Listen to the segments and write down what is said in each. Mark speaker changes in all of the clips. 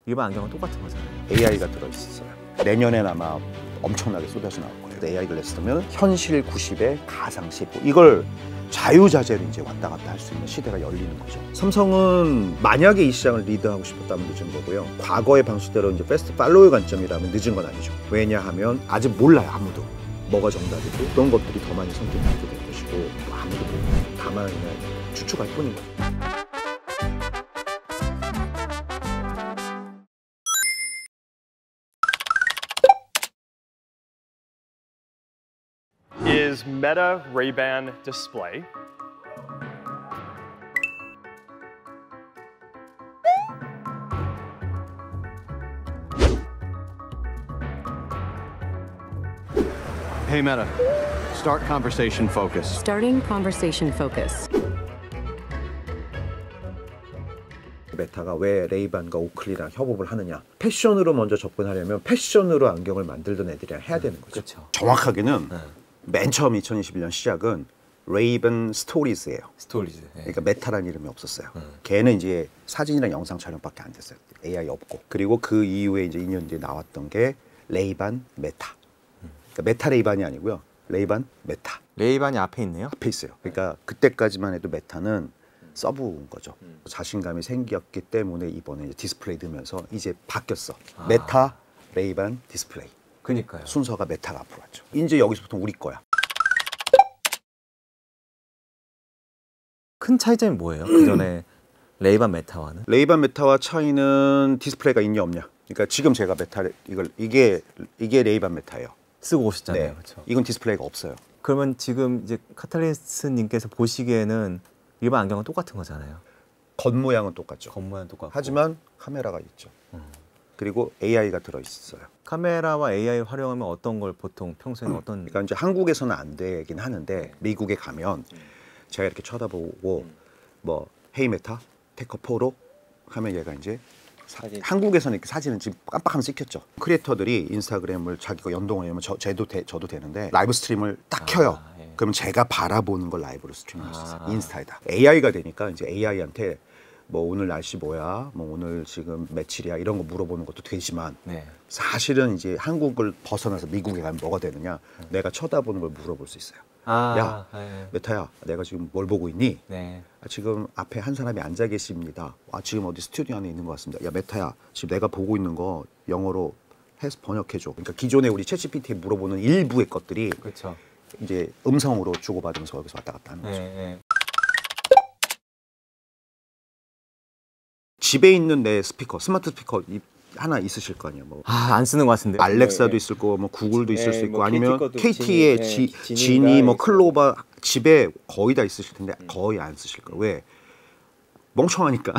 Speaker 1: 일반 안경은 똑같은 거잖아요.
Speaker 2: AI가 들어있어요. 내년엔 아마 엄청나게 쏟아져 나올 거예요. AI 글래스 쓰면 현실 90에 가상 10. 이걸 자유자재로 이제 왔다 갔다 할 수 있는 시대가 열리는 거죠. 삼성은 만약에 이 시장을 리드하고 싶었다면 늦은 거고요. 과거의 방식대로 이제 패스트 팔로우의 관점이라면 늦은 건 아니죠. 왜냐하면 아직 몰라요, 아무도. 뭐가 정답이고 어떤 것들이 더 많이 선택하게 될 것이고 아무도 몰라요. 다만 그냥 추측할 뿐인 거예요.
Speaker 3: Is Meta Ray-Ban display
Speaker 4: Hey Meta, start conversation focus.
Speaker 5: Starting conversation focus.
Speaker 2: 메타가 왜 레이반과 오클리랑 협업을 하느냐. 패션으로 먼저 접근하려면 패션으로 안경을 만들던 애들이랑 해야 되는 거죠.
Speaker 1: 그렇죠.
Speaker 2: 정확하게는 맨 처음 2021년 시작은 레이반 스토리즈예요.
Speaker 1: 스토리즈.
Speaker 2: 그러니까 메타라는 이름이 없었어요. 걔는 이제 사진이랑 영상 촬영밖에 안 됐어요. AI 없고. 그리고 그 이후에 이제 2년 뒤에 나왔던 게 레이반 메타. 그러니까 메타 레이반이 아니고요. 레이반 메타.
Speaker 1: 레이반이 앞에 있네요.
Speaker 2: 앞에 있어요. 그러니까 그때까지만 해도 메타는 서브인 거죠. 자신감이 생겼기 때문에 이번에 이제 디스플레이 넣으면서 이제 바뀌었어. 메타, 레이반, 디스플레이.
Speaker 1: 그니까요.
Speaker 2: 순서가 메타가 앞으로 왔죠. 이제 여기서부터 우리 거야.
Speaker 1: 큰 차이점이 뭐예요? 그전에 레이반 메타와는?
Speaker 2: 레이반 메타와 차이는 디스플레이가 있냐 없냐. 그러니까 지금 제가 메타 이게 레이반 메타예요.
Speaker 1: 쓰고 오셨잖아요.
Speaker 2: 네.
Speaker 1: 그렇죠.
Speaker 2: 이건 디스플레이가 없어요.
Speaker 1: 그러면 지금 이제 카탈리스님께서 보시기에는 일반 안경은 똑같은 거잖아요.
Speaker 2: 겉모양은 똑같죠.
Speaker 1: 겉모양 똑같고.
Speaker 2: 하지만 카메라가 있죠. 그리고 AI가 들어있어요.
Speaker 1: 카메라와 AI를 활용하면 어떤 걸 보통 평소에는 어떤?
Speaker 2: 그러니까 이제 한국에서는 안 되긴 하는데 미국에 가면 제가 이렇게 쳐다보고 뭐 헤이 메타, 테커 포로 하면 얘가 이제 한국에서는 이렇게 사진은 지금 깜빡하면 찍혔죠. 크리에이터들이 인스타그램을 자기가 연동을 하면 저도 되는데 라이브 스트림을 딱 켜요.
Speaker 1: 예.
Speaker 2: 그러면 제가 바라보는 걸 라이브로 스트리밍할 수 있어요. 인스타에다. AI가 되니까 이제 AI한테 뭐 오늘 날씨 뭐야, 뭐 오늘 지금 며칠이야 이런 거 물어보는 것도 되지만
Speaker 1: 네.
Speaker 2: 사실은 이제 한국을 벗어나서 미국에 가면 뭐가 되느냐, 내가 쳐다보는 걸 물어볼 수 있어요. 야,
Speaker 1: 네.
Speaker 2: 메타야, 내가 지금 뭘 보고 있니?
Speaker 1: 네.
Speaker 2: 지금 앞에 한 사람이 앉아 계십니다. 지금 어디 스튜디오 안에 있는 것 같습니다. 야, 메타야, 지금 내가 보고 있는 거 영어로 해서 번역해줘. 그러니까 기존에 우리 챗GPT에 물어보는 일부의 것들이
Speaker 1: 그렇죠.
Speaker 2: 이제 음성으로 주고받으면서 여기서 왔다 갔다 하는 거죠.
Speaker 1: 네.
Speaker 2: 집에 있는 내 스피커, 스마트 스피커 하나 있으실 거 아니에요. 뭐
Speaker 1: 안 쓰는 것 같은데.
Speaker 2: 알렉사도 있을 거고, 뭐 구글도 있을 수 있고,
Speaker 6: 뭐
Speaker 2: 아니면
Speaker 6: KT
Speaker 2: KT의
Speaker 6: 것도
Speaker 2: 지니, 뭐
Speaker 6: 있고.
Speaker 2: 클로바 집에 거의 다 있으실 텐데 거의 안 쓰실 거예요. 왜? 멍청하니까.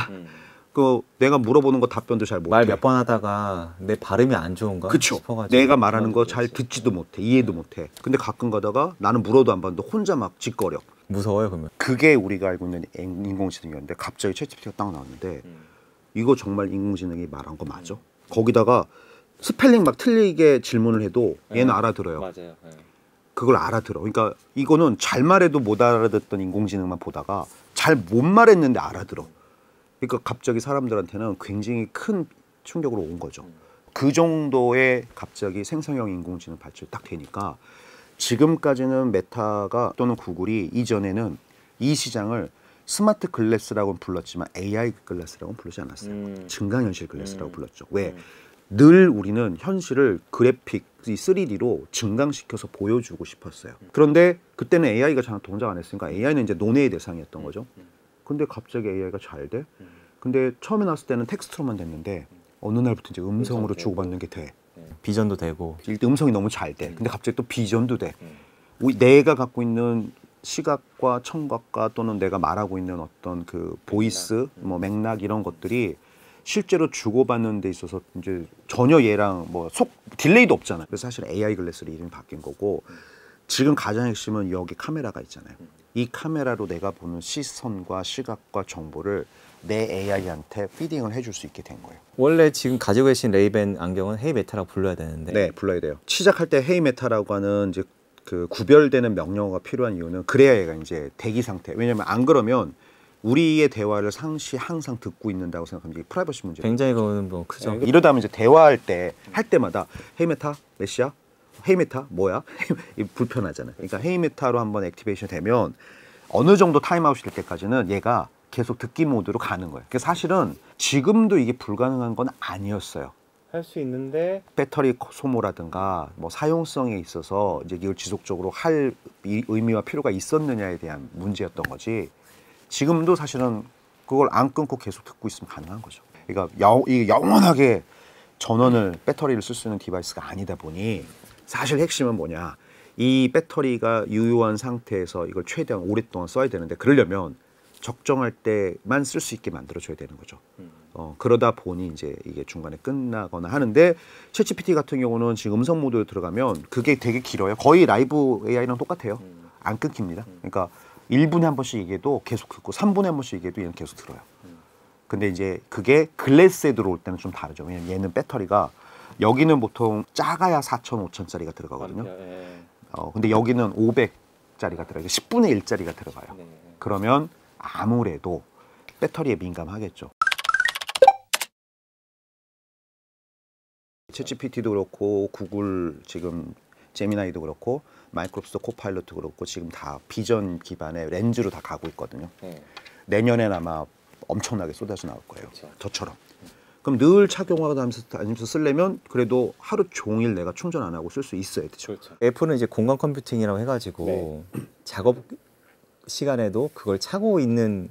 Speaker 2: 그 내가 물어보는 거 답변도 잘 못해.
Speaker 1: 말 몇 번 하다가 내 발음이 안 좋은가
Speaker 2: 그쵸.
Speaker 1: 싶어가지고.
Speaker 2: 내가 말하는 거 잘 듣지도 못해, 이해도 못해. 근데 가끔 가다가 나는 물어도 안 받는데 혼자 막 짓거려.
Speaker 1: 무서워요 그러면.
Speaker 2: 그게 우리가 알고 있는 인공지능이었는데 갑자기 챗GPT가 딱 나왔는데 이거 정말 인공지능이 말한 거 맞아? 거기다가 스펠링 막 틀리게 질문을 해도 얘는 알아들어요.
Speaker 6: 맞아요.
Speaker 2: 그걸 알아들어. 그러니까 이거는 잘 말해도 못 알아듣던 인공지능만 보다가 잘 못 말했는데 알아들어. 그러니까 갑자기 사람들한테는 굉장히 큰 충격으로 온 거죠. 그 정도의 갑자기 생성형 인공지능 발전이 딱 되니까 지금까지는 메타가 또는 구글이 이전에는 이 시장을 스마트 글래스라고는 불렀지만 AI 글래스라고는 부르지 않았어요. 증강현실 글래스라고 불렀죠. 왜? 늘 우리는 현실을 그래픽, 이 3D로 증강시켜서 보여주고 싶었어요. 그런데 그때는 AI가 잘 동작 안 했으니까 AI는 이제 논의의 대상이었던 거죠. 근데 갑자기 AI가 잘 돼? 근데 처음에 나왔을 때는 텍스트로만 됐는데 어느 날부터 이제 음성으로 주고받는 게 돼.
Speaker 1: 비전도 되고.
Speaker 2: 일단 음성이 너무 잘 돼. 근데 갑자기 또 비전도 돼. 내가 갖고 있는 시각과 청각과 또는 내가 말하고 있는 어떤 그 보이스, 뭐 맥락 이런 것들이 실제로 주고받는 데 있어서 이제 전혀 얘랑 뭐 딜레이도 없잖아요. 그래서 사실 AI 글래스로 이름이 바뀐 거고 지금 가장 핵심은 여기 카메라가 있잖아요. 이 카메라로 내가 보는 시선과 시각과 정보를 내 AI한테 피딩을 해줄 수 있게 된 거예요.
Speaker 1: 원래 지금 가지고 계신 레이밴 안경은 헤이 메타라고 불러야 되는데.
Speaker 2: 네, 불러야 돼요. 시작할 때 헤이 메타라고 하는 이제 그 구별되는 명령어가 필요한 이유는 그래야 얘가 이제 대기 상태. 왜냐면 안 그러면 우리의 대화를 상시 항상 듣고 있는다고 생각하면 이게 프라이버시 문제.
Speaker 1: 굉장히 그거는 뭐 크죠.
Speaker 2: 이러다 보면 이제 대화할 때마다 헤이 메타 메시야, 헤이 메타 뭐야? 불편하잖아요. 그러니까 헤이 메타로 한번 액티베이션 되면 어느 정도 타임아웃이 될 때까지는 얘가 계속 듣기 모드로 가는 거예요. 그러니까 사실은 지금도 이게 불가능한 건 아니었어요.
Speaker 1: 할 수 있는데
Speaker 2: 배터리 소모라든가 뭐 사용성에 있어서 이제 이걸 지속적으로 할 의미와 필요가 있었느냐에 대한 문제였던 거지. 지금도 사실은 그걸 안 끊고 계속 듣고 있으면 가능한 거죠. 그러니까 이게 영원하게 전원을 배터리를 쓸 수 있는 디바이스가 아니다 보니 사실 핵심은 뭐냐. 이 배터리가 유효한 상태에서 이걸 최대한 오랫동안 써야 되는데 그러려면 적정할 때만 쓸 수 있게 만들어줘야 되는 거죠. 그러다 보니 이제 이게 중간에 끝나거나 하는데 챗GPT 같은 경우는 지금 음성 모드로 들어가면 그게 되게 길어요. 거의 라이브 AI랑 똑같아요. 안 끊깁니다. 그러니까 1분에 한 번씩 얘기해도 계속 듣고 3분에 한 번씩 얘기해도 얘는 계속 들어요. 근데 이제 그게 글래스에 들어올 때는 좀 다르죠. 왜냐면 얘는 배터리가 여기는 보통 작아야 4,000, 5,000짜리가 들어가거든요. 근데 여기는 500짜리가 들어가요. 10분의 1짜리가 들어가요. 그러면 아무래도 배터리에 민감하겠죠. 챗GPT도 그렇고 구글 지금 제미나이도 그렇고 마이크로소프트 코파일럿도 그렇고 지금 다 비전 기반의 렌즈로 다 가고 있거든요. 내년엔 아마 엄청나게 쏟아져 나올 거예요. 저처럼. 그럼 늘 착용하면서 쓰려면 그래도 하루 종일 내가 충전 안 하고 쓸 수 있어야 되죠.
Speaker 1: 애플은 이제 공간 컴퓨팅이라고 해가지고 작업 시간에도 그걸 차고 있는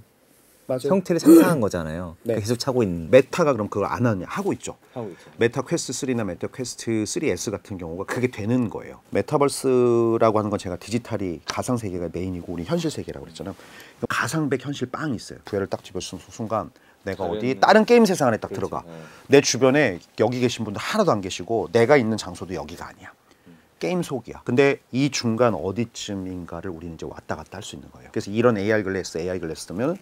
Speaker 1: 형태를 상상한 거잖아요. 그러니까 계속 차고 있는.
Speaker 2: 메타가 그럼 그걸 안 하냐? 하고 있죠. 메타 퀘스트 3나 메타 퀘스트 3S 같은 경우가 그게 되는 거예요. 메타버스라고 하는 건 제가 디지털이 가상 세계가 메인이고 우리 현실 세계라고 그랬잖아요. 가상백 현실 빵이 있어요. VR을 딱 집어쓰는 순간 내가 어디 다른 게임 세상 안에 딱 들어가. 내 주변에 여기 계신 분들 하나도 안 계시고 내가 있는 장소도 여기가 아니야. 게임 속이야. 근데 이 중간 어디쯤인가를 우리는 이제 왔다 갔다 할 수 있는 거예요. 그래서 이런 AR 글래스 쓰면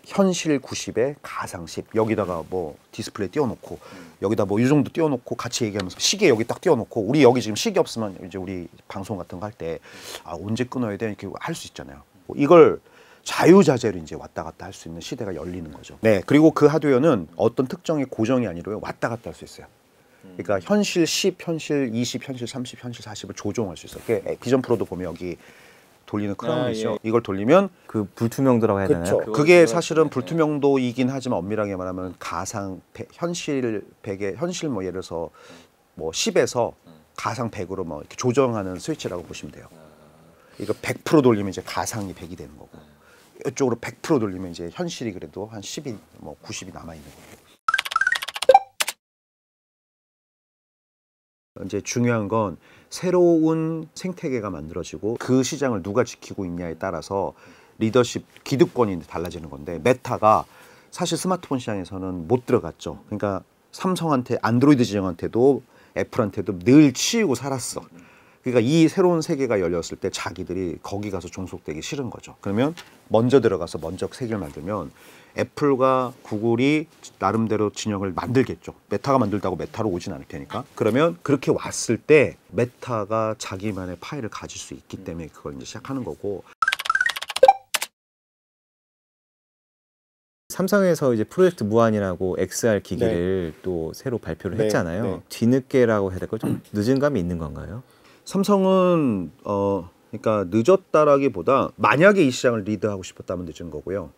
Speaker 2: 현실 90에 가상 10 여기다가 뭐 디스플레이 띄워놓고 여기다 뭐 이 정도 띄워놓고 같이 얘기하면서 시계 여기 딱 띄워놓고 우리 여기 지금 시계 없으면 이제 우리 방송 같은 거 할 때 아, 언제 끊어야 돼 이렇게 할 수 있잖아요. 뭐 이걸 자유자재로 이제 왔다 갔다 할 수 있는 시대가 열리는 거죠. 네, 그리고 그 하드웨어는 어떤 특정의 고정이 아니라 왔다 갔다 할 수 있어요. 그러니까 현실 10, 현실 20, 현실 30, 현실 40을 조종할 수 있어요. 그게 비전 프로도 보면 여기 돌리는 크라운이죠. 이걸 돌리면
Speaker 1: 그 불투명도라고 해야 되나요?
Speaker 2: 그게 사실은 불투명도이긴 하지만 엄밀하게 말하면 가상 현실 100에 현실 뭐 예를 들어서 뭐 10에서 가상 100으로 뭐 이렇게 조정하는 스위치라고 보시면 돼요. 이거 100% 돌리면 이제 가상이 100이 되는 거고 이쪽으로 100% 돌리면 이제 현실이 그래도 한 10이 뭐 90이 남아 있는 거예요. 이제 중요한 건 새로운 생태계가 만들어지고 그 시장을 누가 지키고 있냐에 따라서 리더십 기득권이 달라지는 건데 메타가 사실 스마트폰 시장에서는 못 들어갔죠. 그러니까 삼성한테 안드로이드 지정한테도 애플한테도 늘 치이고 살았어. 그러니까 이 새로운 세계가 열렸을 때 자기들이 거기 가서 종속되기 싫은 거죠. 그러면 먼저 들어가서 먼저 세계를 만들면 애플과 구글이 나름대로 진영을 만들겠죠. 메타가 만들다고 메타로 오진 않을 테니까. 그러면 그렇게 왔을 때 메타가 자기만의 파일을 가질 수 있기 때문에 그걸 이제 시작하는 거고.
Speaker 1: 삼성에서 이제 프로젝트 무한이라고 XR 기기를 또 새로 발표를 했잖아요. 뒤늦게라고 해야 될까? 좀 늦은 감이 있는 건가요?
Speaker 2: 삼성은 그러니까 늦었다라기보다 만약에 이 시장을 리드하고 싶었다면 늦은 거고요.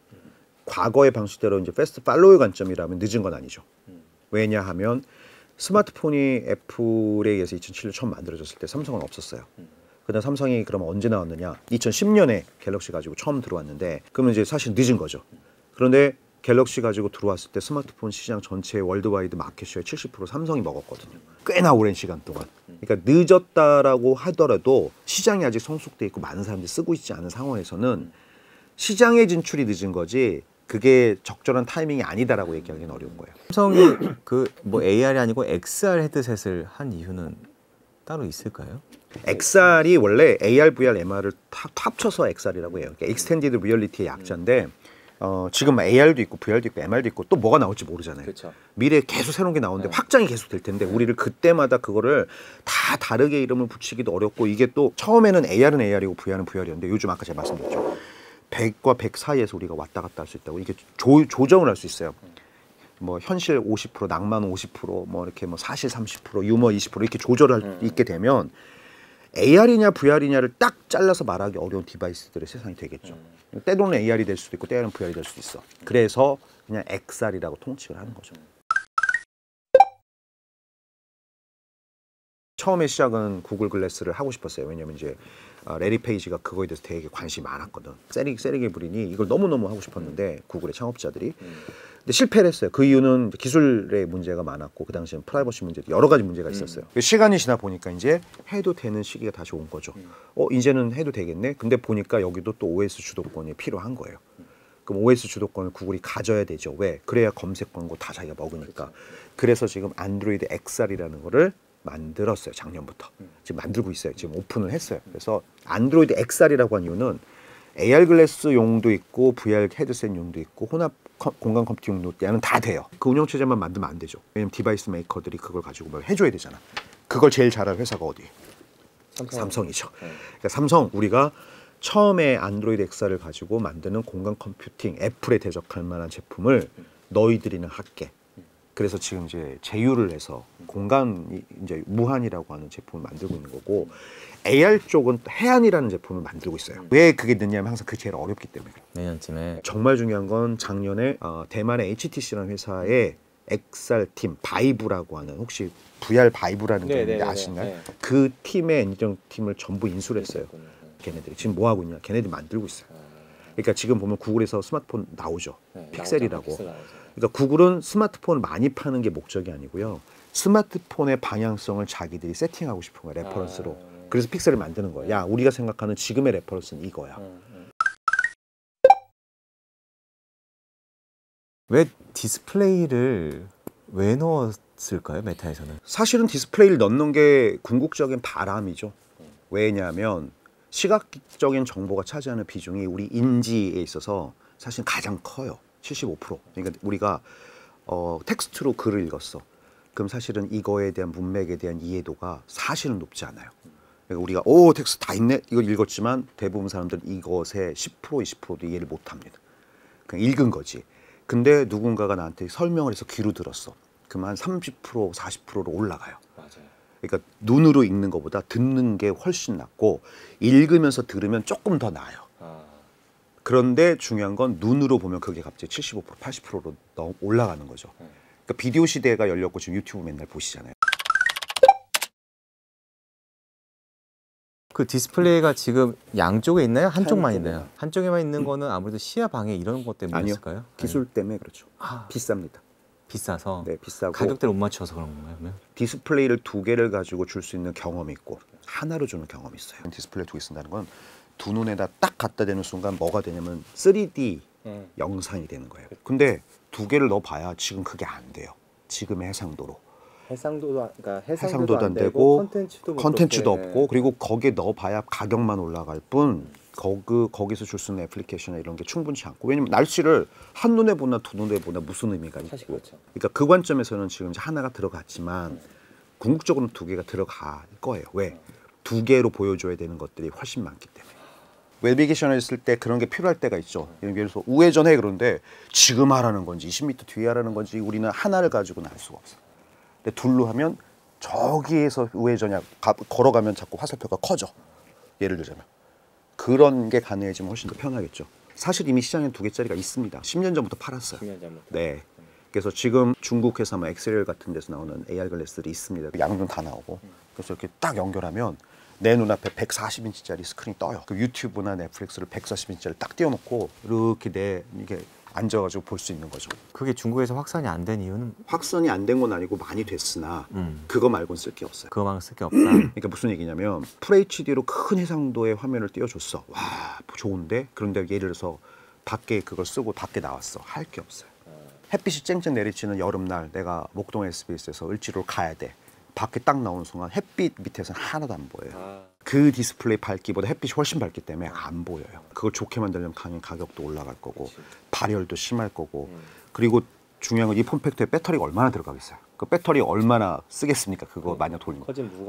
Speaker 2: 과거의 방식대로 이제 패스트 팔로우의 관점이라면 늦은 건 아니죠. 왜냐하면 스마트폰이 애플에 의해서 2007년 처음 만들어졌을 때 삼성은 없었어요. 그다음 삼성이 그럼 언제 나왔느냐? 2010년에 갤럭시 가지고 처음 들어왔는데 그러면 이제 사실 늦은 거죠. 그런데 갤럭시 가지고 들어왔을 때 스마트폰 시장 전체의 월드와이드 마켓쉐어의 70% 삼성이 먹었거든요. 꽤나 오랜 시간 동안. 그러니까 늦었다라고 하더라도 시장이 아직 성숙돼 있고 많은 사람들이 쓰고 있지 않은 상황에서는 시장의 진출이 늦은 거지 그게 적절한 타이밍이 아니다라고 얘기하기는 어려운 거예요.
Speaker 1: 삼성이 그 뭐 AR이 아니고 XR 헤드셋을 한 이유는 따로 있을까요?
Speaker 2: XR이 원래 AR, VR, MR을 합쳐서 XR이라고 해요. 그러니까 익스텐디드 리얼리티의 약자인데 지금 AR도 있고 VR도 있고 MR도 있고 또 뭐가 나올지 모르잖아요.
Speaker 1: 그쵸.
Speaker 2: 미래에 계속 새로운 게 나오는데 확장이 계속 될 텐데 우리를 그때마다 그거를 다 다르게 이름을 붙이기도 어렵고 이게 또 처음에는 AR은 AR이고 VR은 VR이었는데 요즘 아까 제가 말씀드렸죠. 100과 100 사이에서 우리가 왔다 갔다 할 수 있다고 이게 조정을 할 수 있어요. 뭐 현실 50%, 낭만 50%, 뭐 이렇게 뭐 사실 30%, 유머 20% 이렇게 조절할 있게 되면 AR이냐 VR이냐를 딱 잘라서 말하기 어려운 디바이스들의 세상이 되겠죠. 때로는 AR이 될 수도 있고 때로는 VR이 될 수도 있어. 그래서 그냥 XR이라고 통칭을 하는 거죠. 처음에 시작은 구글 글래스를 하고 싶었어요. 왜냐면 이제 레리 페이지가 그거에 대해서 되게 관심이 많았거든. 세르게이 브린이 이걸 너무너무 하고 싶었는데 구글의 창업자들이 근데 실패를 했어요. 그 이유는 기술의 문제가 많았고 그 당시에는 프라이버시 문제도 여러 가지 문제가 있었어요. 시간이 지나 보니까 이제 해도 되는 시기가 다시 온 거죠. 이제는 해도 되겠네. 근데 보니까 여기도 또 OS 주도권이 필요한 거예요. 그럼 OS 주도권을 구글이 가져야 되죠. 왜? 그래야 검색 광고 다 자기가 먹으니까. 그래서 지금 안드로이드 XR이라는 거를 만들었어요. 작년부터. 지금 만들고 있어요. 지금 오픈을 했어요. 그래서 안드로이드 XR이라고 한 이유는 AR 글래스 용도 있고 VR 헤드셋 용도 있고 혼합 공간 컴퓨팅 용도는 다 돼요. 그 운영체제만 만들면 안 되죠. 왜냐면 디바이스 메이커들이 그걸 가지고 뭘 해줘야 되잖아. 그걸 제일 잘하는 회사가 어디? 삼성이죠. 그러니까 삼성 우리가 처음에 안드로이드 XR을 가지고 만드는 공간 컴퓨팅 애플에 대적할 만한 제품을 너희들이는 할게. 그래서 지금 이제 제휴를 해서 공간 이제 무한이라고 하는 제품을 만들고 있는 거고 AR 쪽은 해안이라는 제품을 만들고 있어요. 왜 그게 늦냐면 항상 그게 제일 어렵기 때문에.
Speaker 1: 내년쯤에.
Speaker 2: 정말 중요한 건 작년에 대만의 HTC라는 회사의 XR 팀 바이브라고 하는 혹시 VR 바이브라는 게 있는데 아시나요? 그 팀의 엔지니어링 팀을 전부 인수를 했어요. 걔네들이 지금 뭐 하고 있냐? 걔네들이 만들고 있어요. 그러니까 지금 보면 구글에서 스마트폰 나오죠. 픽셀이라고. 그러니까 구글은 스마트폰을 많이 파는 게 목적이 아니고요. 스마트폰의 방향성을 자기들이 세팅하고 싶은 거야. 레퍼런스로. 그래서 픽셀을 만드는 거야. 야, 우리가 생각하는 지금의 레퍼런스는 이거야.
Speaker 1: 왜 디스플레이를 왜 넣었을까요? 메타에서는.
Speaker 2: 사실은 디스플레이를 넣는 게 궁극적인 바람이죠. 왜냐하면 시각적인 정보가 차지하는 비중이 우리 인지에 있어서 사실 가장 커요. 75%. 그러니까 우리가 텍스트로 글을 읽었어. 그럼 사실은 이거에 대한 문맥에 대한 이해도가 사실은 높지 않아요. 그러니까 우리가 텍스트 다 읽네? 이걸 읽었지만 대부분 사람들은 이것의 10% 20%도 이해를 못합니다. 그냥 읽은 거지. 근데 누군가가 나한테 설명을 해서 귀로 들었어. 그럼 한 30% 40%로 올라가요.
Speaker 6: 맞아요.
Speaker 2: 그러니까 눈으로 읽는 것보다 듣는 게 훨씬 낫고 읽으면서 들으면 조금 더 나아요. 그런데 중요한 건 눈으로 보면 그게 갑자기 75% 80%로 올라가는 거죠. 그러니까 비디오 시대가 열렸고 지금 유튜브 맨날 보시잖아요.
Speaker 1: 그 디스플레이가 지금 양쪽에 있나요? 한쪽만 있나요? 한쪽에만 있는 거는 아무래도 시야 방해 이런 것 때문일까요?
Speaker 2: 아니요. 기술 때문에 그렇죠. 비쌉니다.
Speaker 1: 비싸서.
Speaker 2: 네, 비싸고
Speaker 1: 가격대를 못 맞춰서 그런 건가요? 그러면?
Speaker 2: 디스플레이를 두 개를 가지고 줄 수 있는 경험이 있고 하나로 주는 경험이 있어요. 디스플레이 두 개 쓴다는 건 두 눈에다 딱 갖다 대는 순간 뭐가 되냐면 3D 영상이 되는 거예요. 근데 두 개를 넣어봐야 지금 그게 안 돼요. 지금의 해상도로.
Speaker 6: 해상도도
Speaker 2: 안 되고
Speaker 6: 컨텐츠도
Speaker 2: 없고 그리고 거기에 넣어봐야 가격만 올라갈 뿐 거기서 줄 수 있는 애플리케이션이나 이런 게 충분치 않고 왜냐면 날씨를 한눈에 보나 두 눈에 보나 무슨 의미가 있고
Speaker 6: 사실 그렇죠.
Speaker 2: 그러니까 그 관점에서는 지금 이제 하나가 들어갔지만 궁극적으로는 두 개가 들어갈 거예요. 왜? 두 개로 보여줘야 되는 것들이 훨씬 많기 때문에. 웰비게이션을 했을 때 그런 게 필요할 때가 있죠. 예를 들어서 우회전해 그런데 지금 하라는 건지 20m 뒤에 하라는 건지 우리는 하나를 가지고는 알 수가 없어요. 근데 둘로 하면 저기에서 우회전이 걸어가면 자꾸 화살표가 커져. 예를 들자면. 그런 게 가능해지면 훨씬 더 편하겠죠. 사실 이미 시장에 두 개짜리가 있습니다. 10년 전부터 팔았어요.
Speaker 6: 10년 전부터.
Speaker 2: 네. 그래서 지금 중국 회사 뭐 엑셀 같은 데서 나오는 AR 글래스들이 있습니다. 양눈 다 나오고. 그래서 이렇게 딱 연결하면 내 눈앞에 140인치짜리 스크린이 떠요. 그 유튜브나 넷플릭스를 140인치짜리 딱 띄워놓고 이렇게 이게 앉아가지고 볼 수 있는 거죠.
Speaker 1: 그게 중국에서 확산이 안 된 이유는
Speaker 2: 확산이 안 된 건 아니고 많이 됐으나 그거 말고는 쓸 게 없어요.
Speaker 1: 그거만 쓸 게 없다.
Speaker 2: 그러니까 무슨 얘기냐면 FHD로 큰 해상도의 화면을 띄워줬어. 와 좋은데? 그런데 예를 들어서 밖에 그걸 쓰고 밖에 나왔어. 할 게 없어요. 햇빛이 쨍쨍 내리치는 여름날 내가 목동 SBS에서 을지로를 가야 돼. 밖에 딱 나오는 순간 햇빛 밑에서는 하나도 안 보여요. 그 디스플레이 밝기보다 햇빛이 훨씬 밝기 때문에 안 보여요. 그걸 좋게 만들려면 당연히 가격도 올라갈 거고 발열도 심할 거고 그리고 중요한 건 이 폼팩터에 배터리가 얼마나 들어가겠어요. 그 배터리 얼마나 쓰겠습니까? 그거 만약 돌리면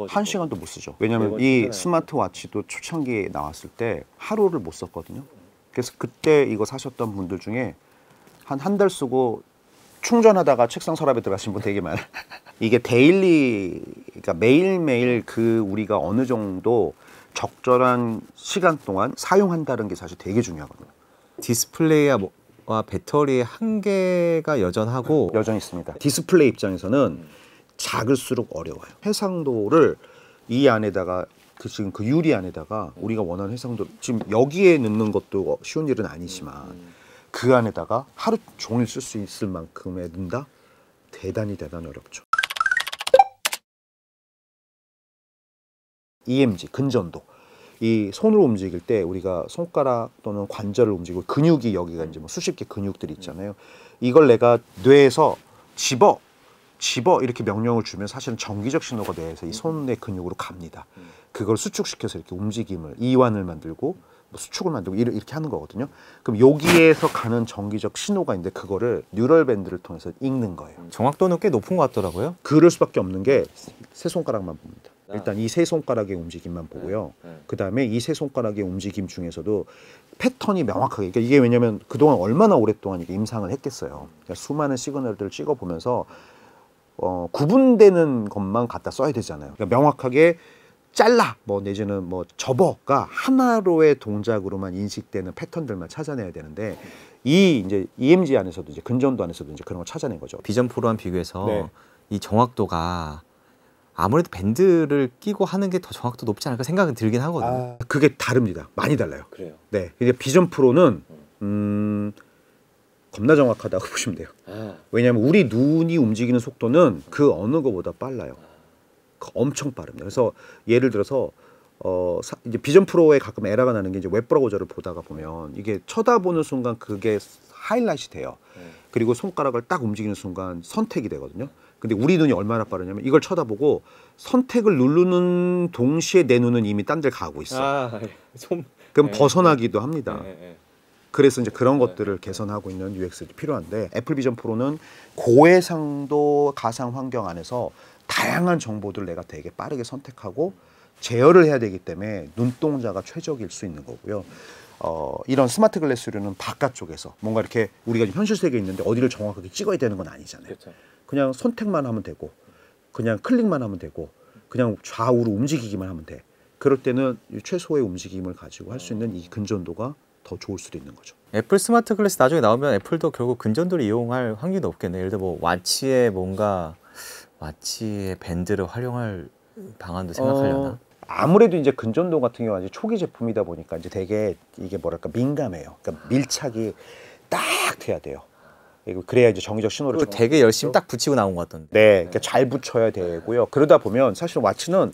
Speaker 2: 한 시간도 못 쓰죠. 왜냐하면 이 스마트워치도 초창기에 나왔을 때 하루를 못 썼거든요. 그래서 그때 이거 사셨던 분들 중에 한 달 쓰고 충전하다가 책상 서랍에 들어가신 분 되게 많아요. 이게 데일리, 그러니까 매일매일 우리가 어느 정도 적절한 시간 동안 사용한다는 게 사실 되게 중요하거든요.
Speaker 1: 디스플레이와 배터리의 한계가 여전하고
Speaker 2: 여전히 있습니다. 디스플레이 입장에서는 작을수록 어려워요. 해상도를 이 안에다가 지금 그 유리 안에다가 우리가 원하는 해상도 지금 여기에 넣는 것도 쉬운 일은 아니지만 그 안에다가 하루 종일 쓸 수 있을 만큼에 넣는다? 대단히 어렵죠. EMG, 근전도. 이 손으로 움직일 때 우리가 손가락 또는 관절을 움직이고 근육이 여기가 이제 뭐 수십 개 근육들이 있잖아요. 이걸 내가 뇌에서 집어 이렇게 명령을 주면 사실은 전기적 신호가 뇌에서 이 손의 근육으로 갑니다. 그걸 수축시켜서 이렇게 움직임을, 이완을 만들고 뭐 수축을 만들고 이렇게 하는 거거든요. 그럼 여기에서 가는 전기적 신호가 있는데 그거를 뉴럴 밴드를 통해서 읽는 거예요.
Speaker 1: 정확도는 꽤 높은 것 같더라고요.
Speaker 2: 그럴 수밖에 없는 게 세 손가락만 봅니다. 일단 이 세 손가락의 움직임만 보고요. 그 다음에 이 세 손가락의 움직임 중에서도 패턴이 명확하게, 그러니까 이게 왜냐면 그동안 얼마나 오랫동안 이게 임상을 했겠어요. 그러니까 수많은 시그널들을 찍어보면서 구분되는 것만 갖다 써야 되잖아요. 그러니까 명확하게 잘라 뭐 내지는 뭐 접어가 하나로의 동작으로만 인식되는 패턴들만 찾아내야 되는데 이 이제 EMG 안에서도 이제 근전도 안에서도 이제 그런 걸 찾아낸 거죠.
Speaker 1: 비전 프로랑 비교해서
Speaker 2: 네.
Speaker 1: 이 정확도가 아무래도 밴드를 끼고 하는 게 더 정확도 높지 않을까 생각은 들긴 하거든요.
Speaker 2: 그게 다릅니다. 많이 달라요.
Speaker 6: 그래요.
Speaker 2: 네, 이제 비전 프로는 겁나 정확하다고 보시면 돼요. 왜냐하면 우리 눈이 움직이는 속도는 그 어느 것보다 빨라요. 엄청 빠릅니다. 그래서 예를 들어서 이제 비전 프로에 가끔 에러가 나는 게 이제 웹 브라우저를 보다가 보면 이게 쳐다보는 순간 그게 하이라이트이 돼요. 그리고 손가락을 딱 움직이는 순간 선택이 되거든요. 근데 우리 눈이 얼마나 빠르냐면 이걸 쳐다보고 선택을 누르는 동시에 내 눈은 이미 딴 데 가고 있어. 그럼 벗어나기도 합니다. 그래서 이제 그런 것들을 개선하고 있는 UX들이 필요한데 애플 비전 프로는 고해상도 가상 환경 안에서 다양한 정보들을 내가 되게 빠르게 선택하고 제어를 해야 되기 때문에 눈동자가 최적일 수 있는 거고요. 이런 스마트 글래스류는 바깥쪽에서 뭔가 이렇게 우리가 지금 현실 세계에 있는데 어디를 정확하게 찍어야 되는 건 아니잖아요. 그렇죠. 그냥 선택만 하면 되고 그냥 클릭만 하면 되고 그냥 좌우로 움직이기만 하면 돼. 그럴 때는 최소의 움직임을 가지고 할 수 있는 이 근전도가 더 좋을 수도 있는 거죠.
Speaker 1: 애플 스마트 글래스 나중에 나오면 애플도 결국 근전도를 이용할 확률이 높겠네요. 예를 들어 뭐 와치의 밴드를 활용할 방안도 생각하려나?
Speaker 2: 아무래도 이제 근전도 같은 경우는 초기 제품이다 보니까 이제 되게 이게 뭐랄까 민감해요. 그러니까 밀착이 딱 돼야 돼요. 그래야 이제 정기적 신호를
Speaker 1: 그리고 되게 열심히 딱 붙이고 나온 것 같던데.
Speaker 2: 네, 그러니까 잘 붙여야 되고요. 그러다 보면 사실 와치는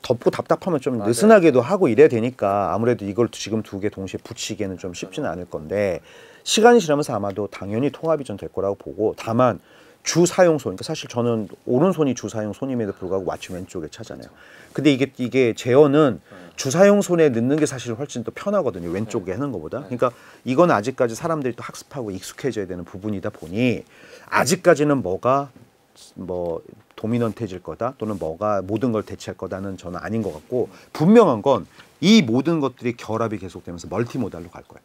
Speaker 2: 덮고 답답하면 좀 느슨하게도 하고 이래야 되니까 아무래도 이걸 지금 두 개 동시에 붙이기에는 좀 쉽지는 않을 건데 시간이 지나면서 아마도 당연히 통합이 좀 될 거라고 보고 다만 주 사용손, 그러니까 사실 저는 오른손이 주 사용 손임에도 불구하고 와치 왼쪽에 차잖아요. 근데 이게 제어는 주 사용 손에 넣는 게 사실 훨씬 더 편하거든요. 왼쪽에 하는 것보다. 그러니까 이건 아직까지 사람들이 또 학습하고 익숙해져야 되는 부분이다 보니 아직까지는 뭐가 뭐 도미넌트해질 거다 또는 뭐가 모든 걸 대체할 거다는 저는 아닌 것 같고 분명한 건 이 모든 것들이 결합이 계속되면서 멀티모달로 갈 거예요.